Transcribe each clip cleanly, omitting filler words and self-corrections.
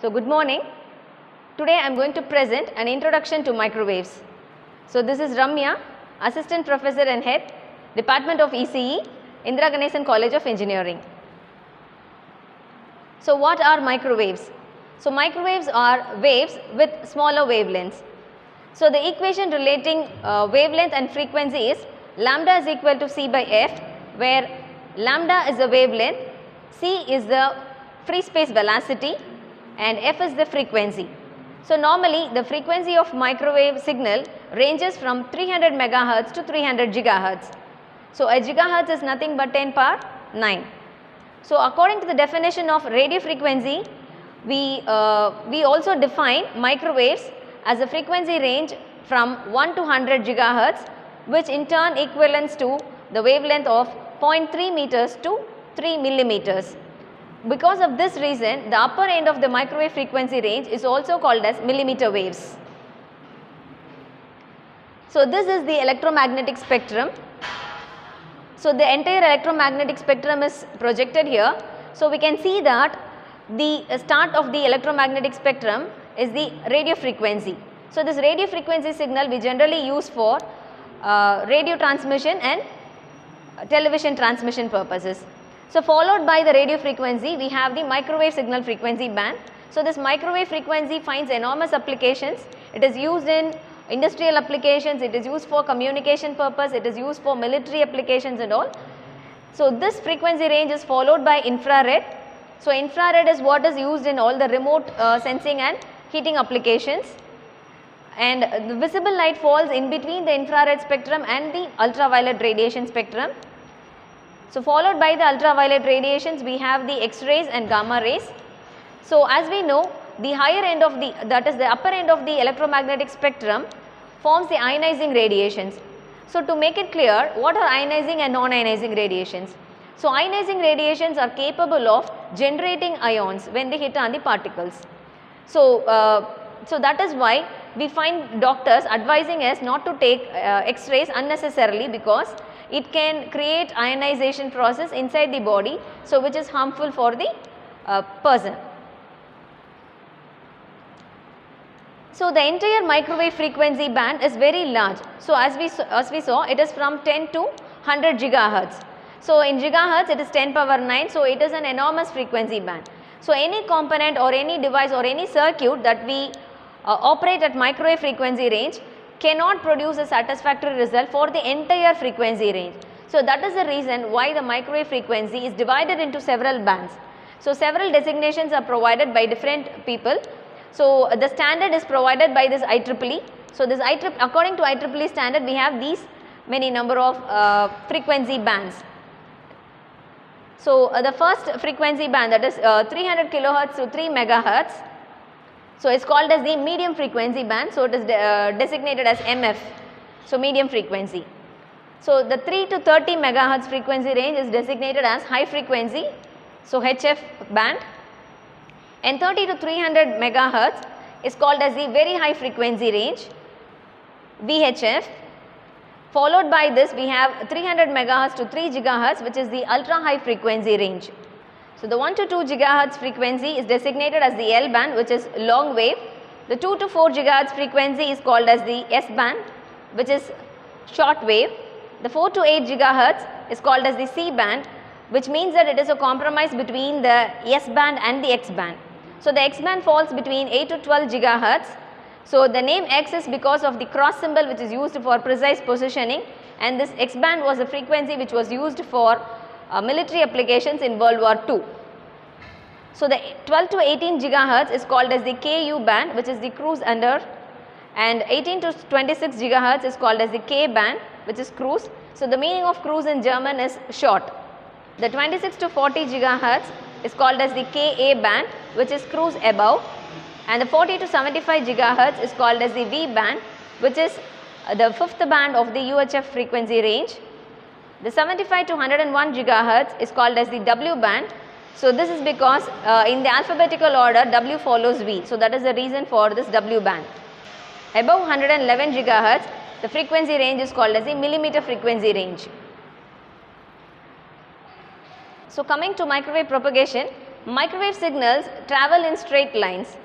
So good morning. Today I am going to present an introduction to microwaves. So this is Ramya, Assistant Professor and Head, Department of ECE, Indira Ganesan College of Engineering. So what are microwaves? So microwaves are waves with smaller wavelengths. So the equation relating wavelength and frequency is lambda is equal to c by f, where lambda is the wavelength, c is the free space velocity and f is the frequency. So normally the frequency of microwave signal ranges from 300 megahertz to 300 gigahertz. So a gigahertz is nothing but 10 power 9. So according to the definition of radio frequency, we also define microwaves as a frequency range from 1 to 100 gigahertz, which in turn equivalents to the wavelength of 0.3 meters to 3 millimeters. Because of this reason, the upper end of the microwave frequency range is also called as millimeter waves. So this is the electromagnetic spectrum. So the entire electromagnetic spectrum is projected here. So we can see that the start of the electromagnetic spectrum is the radio frequency. So this radio frequency signal we generally use for radio transmission and television transmission purposes. So followed by the radio frequency, we have the microwave signal frequency band. So this microwave frequency finds enormous applications. It is used in industrial applications, it is used for communication purpose, it is used for military applications and all. So this frequency range is followed by infrared. So infrared is what is used in all the remote sensing and heating applications, and the visible light falls in between the infrared spectrum and the ultraviolet radiation spectrum. So followed by the ultraviolet radiations, we have the X-rays and gamma rays. So as we know, the higher end of the, that is the upper end of the electromagnetic spectrum forms the ionizing radiations. So to make it clear, what are ionizing and non-ionizing radiations? So ionizing radiations are capable of generating ions when they hit on the particles. So that is why we find doctors advising us not to take X-rays unnecessarily, because it can create ionization process inside the body, so which is harmful for the person. So the entire microwave frequency band is very large. So as we saw, it is from 10 to 100 gigahertz. So in gigahertz it is 10 power 9, so it is an enormous frequency band. So any component or any device or any circuit that we operate at microwave frequency range cannot produce a satisfactory result for the entire frequency range. So that is the reason why the microwave frequency is divided into several bands. So several designations are provided by different people. So the standard is provided by this IEEE. So this according to IEEE standard, we have these many number of frequency bands. So the first frequency band, that is 300 kilohertz to 3 megahertz. So it's called as the medium frequency band. So it is designated as MF. So medium frequency. So the 3 to 30 megahertz frequency range is designated as high frequency. So HF band. And 30 to 300 megahertz is called as the very high frequency range, VHF. Followed by this, we have 300 megahertz to 3 gigahertz, which is the ultra high frequency range. So the 1 to 2 gigahertz frequency is designated as the L band, which is long wave. The 2 to 4 gigahertz frequency is called as the S band, which is short wave. The 4 to 8 gigahertz is called as the C band, which means that it is a compromise between the S band and the X band. So the X band falls between 8 to 12 gigahertz. So the name X is because of the cross symbol which is used for precise positioning, and this X band was the frequency which was used for military applications in World War II. So the 12 to 18 gigahertz is called as the KU band, which is the cruise under, and 18 to 26 gigahertz is called as the K band, which is cruise. So the meaning of cruise in German is short. The 26 to 40 gigahertz is called as the KA band, which is cruise above, and the 40 to 75 gigahertz is called as the V band, which is the fifth band of the UHF frequency range. The 75 to 101 gigahertz is called as the W band. So this is because in the alphabetical order W follows V. So that is the reason for this W band. Above 111 gigahertz, the frequency range is called as the millimeter frequency range. So coming to microwave propagation, microwave signals travel in straight lines.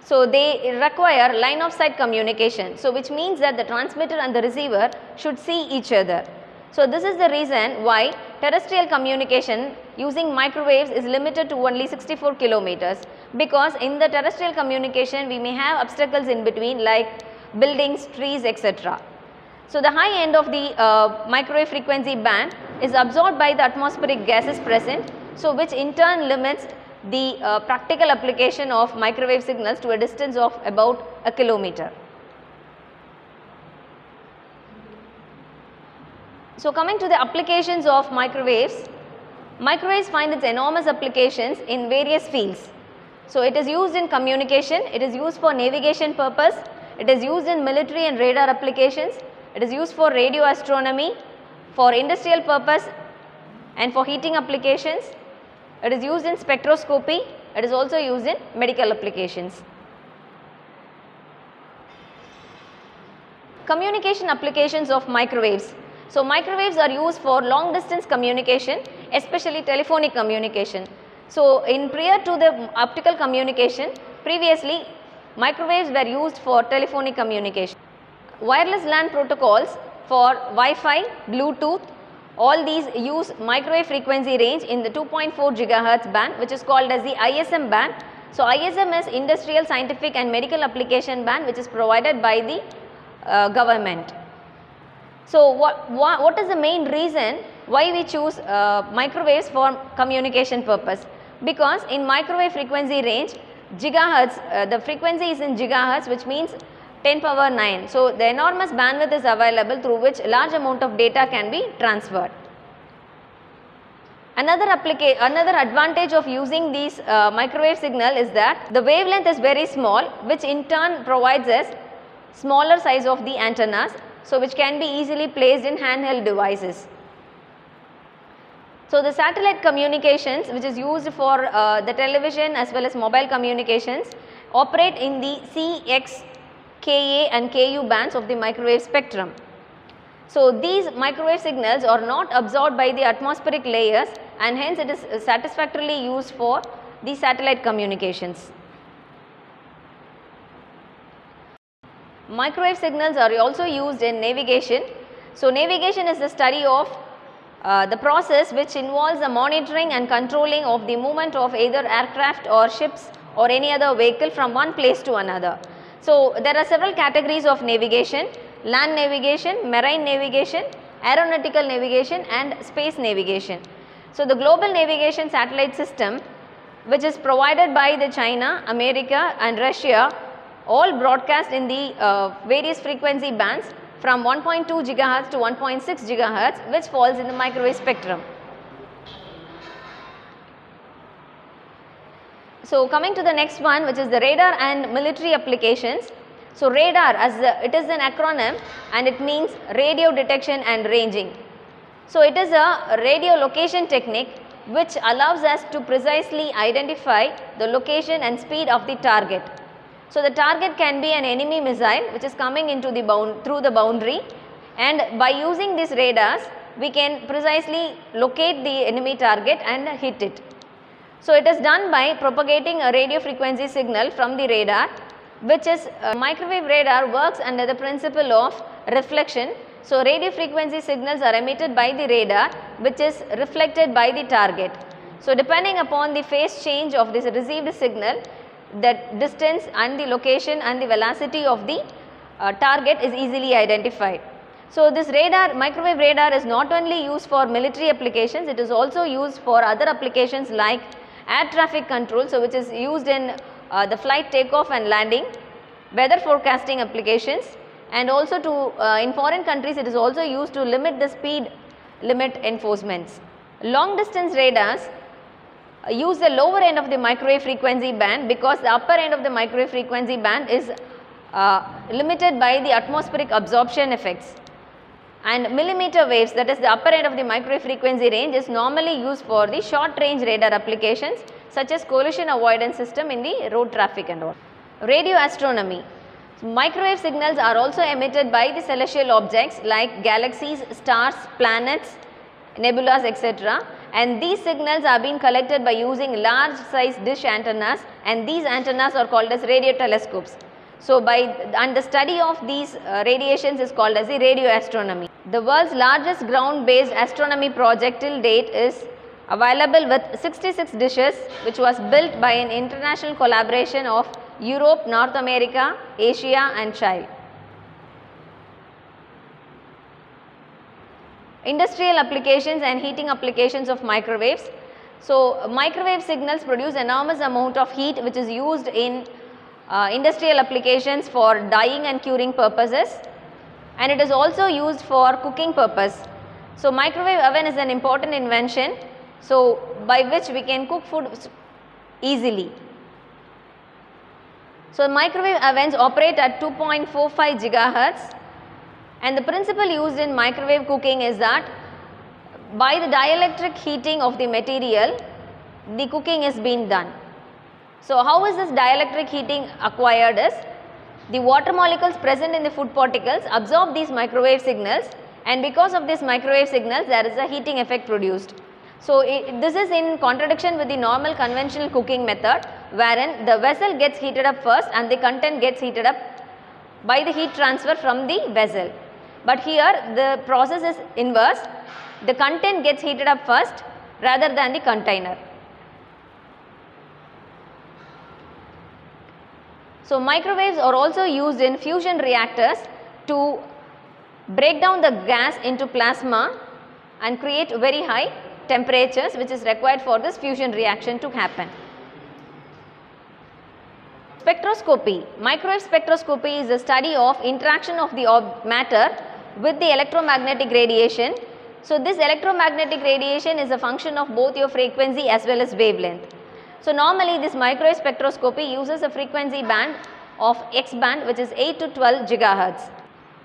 So they require line of sight communication. So which means that the transmitter and the receiver should see each other. So this is the reason why terrestrial communication using microwaves is limited to only 64 kilometers, because in the terrestrial communication we may have obstacles in between like buildings, trees, etc. So the high end of the microwave frequency band is absorbed by the atmospheric gases present, so which in turn limits the practical application of microwave signals to a distance of about a kilometer. So coming to the applications of microwaves, microwaves find its enormous applications in various fields. So it is used in communication, it is used for navigation purpose, it is used in military and radar applications, it is used for radio astronomy, for industrial purpose and for heating applications, it is used in spectroscopy, it is also used in medical applications. Communication applications of microwaves. So microwaves are used for long distance communication, especially telephonic communication. So in prior to the optical communication, previously microwaves were used for telephonic communication. Wireless LAN protocols for Wi-Fi, Bluetooth, all these use microwave frequency range in the 2.4 gigahertz band, which is called as the ISM band. So ISM is industrial, scientific and medical application band, which is provided by the government. So what is the main reason why we choose microwaves for communication purpose? Because in microwave frequency range, gigahertz, the frequency is in gigahertz, which means 10 power 9. So the enormous bandwidth is available through which large amount of data can be transferred. Another advantage of using these microwave signal is that the wavelength is very small, which in turn provides us smaller size of the antennas, so which can be easily placed in handheld devices. So the satellite communications, which is used for the television as well as mobile communications, operate in the CX, Ka and Ku bands of the microwave spectrum. So these microwave signals are not absorbed by the atmospheric layers, and hence it is satisfactorily used for the satellite communications. Microwave signals are also used in navigation. So navigation is the study of the process which involves the monitoring and controlling of the movement of either aircraft or ships or any other vehicle from one place to another. So there are several categories of navigation: land navigation, marine navigation, aeronautical navigation and space navigation. So the global navigation satellite system, which is provided by the China, America and Russia, all broadcast in the various frequency bands from 1.2 gigahertz to 1.6 gigahertz, which falls in the microwave spectrum. So coming to the next one, which is the radar and military applications. So radar, it is an acronym and it means radio detection and ranging. So it is a radio location technique which allows us to precisely identify the location and speed of the target. So the target can be an enemy missile which is coming into the through the boundary, and by using these radars we can precisely locate the enemy target and hit it. So it is done by propagating a radio frequency signal from the radar, which is microwave radar works under the principle of reflection. So radio frequency signals are emitted by the radar, which is reflected by the target. So depending upon the phase change of this received signal, the distance and the location and the velocity of the target is easily identified. So this radar, microwave radar, is not only used for military applications, it is also used for other applications like air traffic control, so which is used in the flight takeoff and landing, weather forecasting applications, and also to in foreign countries it is also used to limit the speed limit enforcements. Long distance radars use the lower end of the microwave frequency band because the upper end of the microwave frequency band is limited by the atmospheric absorption effects, and millimeter waves, that is the upper end of the microwave frequency range, is normally used for the short range radar applications such as collision avoidance system in the road traffic and all. Radio astronomy. So microwave signals are also emitted by the celestial objects like galaxies, stars, planets, nebulas, etc., and these signals are being collected by using large size dish antennas, and these antennas are called as radio telescopes. So, and the study of these radiations is called as the radio astronomy. The world's largest ground based astronomy project till date is available with 66 dishes, which was built by an international collaboration of Europe, North America, Asia and Chile. Industrial applications and heating applications of microwaves. So, microwave signals produce enormous amount of heat which is used in industrial applications for dyeing and curing purposes, and it is also used for cooking purpose. So, microwave oven is an important invention, so by which we can cook food easily. So, microwave ovens operate at 2.45 gigahertz, and the principle used in microwave cooking is that by the dielectric heating of the material, the cooking is being done. So, how is this dielectric heating acquired is, the water molecules present in the food particles absorb these microwave signals, and because of these microwave signals there is a heating effect produced. So, this is in contradiction with the normal conventional cooking method, wherein the vessel gets heated up first and the content gets heated up by the heat transfer from the vessel. But here the process is inverse, the content gets heated up first rather than the container. So, microwaves are also used in fusion reactors to break down the gas into plasma and create very high temperatures which is required for this fusion reaction to happen. Spectroscopy. Microwave spectroscopy is the study of interaction of the matter with the electromagnetic radiation. So, this electromagnetic radiation is a function of both your frequency as well as wavelength. So, normally this microwave spectroscopy uses a frequency band of X band, which is 8 to 12 gigahertz.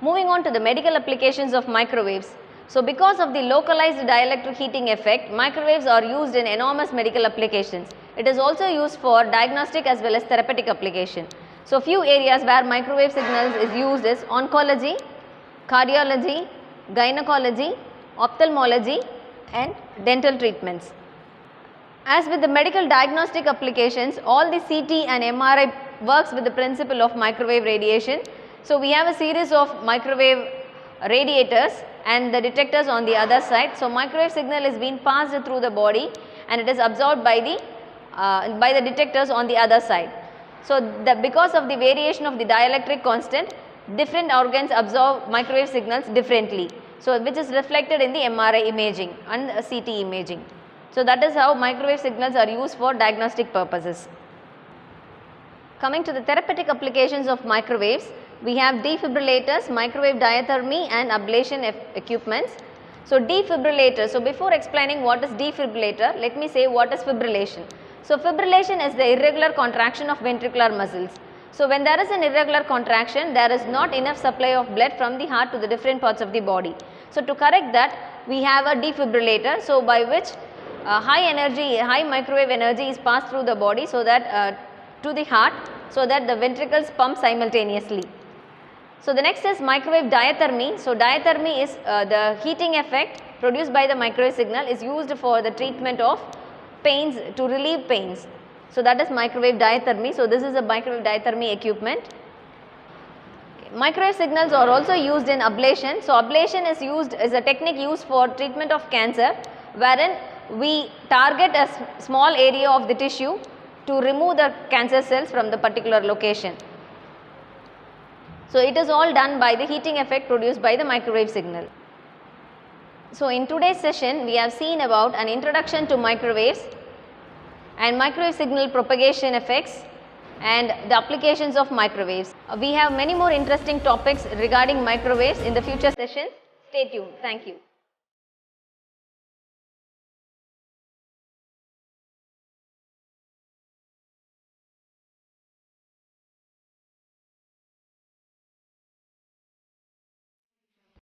Moving on to the medical applications of microwaves. So, because of the localized dielectric heating effect, microwaves are used in enormous medical applications. It is also used for diagnostic as well as therapeutic application. So, few areas where microwave signals is used is oncology, cardiology, gynecology, ophthalmology and dental treatments. As with the medical diagnostic applications, all the CT and MRI works with the principle of microwave radiation. So, we have a series of microwave radiators and the detectors on the other side. So, microwave signal is being passed through the body and it is absorbed by the detectors on the other side. So, because of the variation of the dielectric constant, different organs absorb microwave signals differently. So, which is reflected in the MRI imaging and CT imaging. So, that is how microwave signals are used for diagnostic purposes. Coming to the therapeutic applications of microwaves, we have defibrillators, microwave diathermy and ablation equipments. So, defibrillator. So, before explaining what is defibrillator, let me say what is fibrillation. So, fibrillation is the irregular contraction of ventricular muscles. So, when there is an irregular contraction, there is not enough supply of blood from the heart to the different parts of the body. So, to correct that, we have a defibrillator. So, by which high microwave energy is passed through the body, so that to the heart, so that the ventricles pump simultaneously. So, the next is microwave diathermy. So, diathermy is the heating effect produced by the microwave signal is used for the treatment of pains, to relieve pains. So, that is microwave diathermy. So, this is a microwave diathermy equipment. Microwave signals are also used in ablation. So, ablation is a technique used for treatment of cancer, wherein we target a small area of the tissue to remove the cancer cells from the particular location. So, it is all done by the heating effect produced by the microwave signal. So, in today's session, we have seen about an introduction to microwaves and microwave signal propagation effects and the applications of microwaves. We have many more interesting topics regarding microwaves in the future sessions. Stay tuned. Thank you.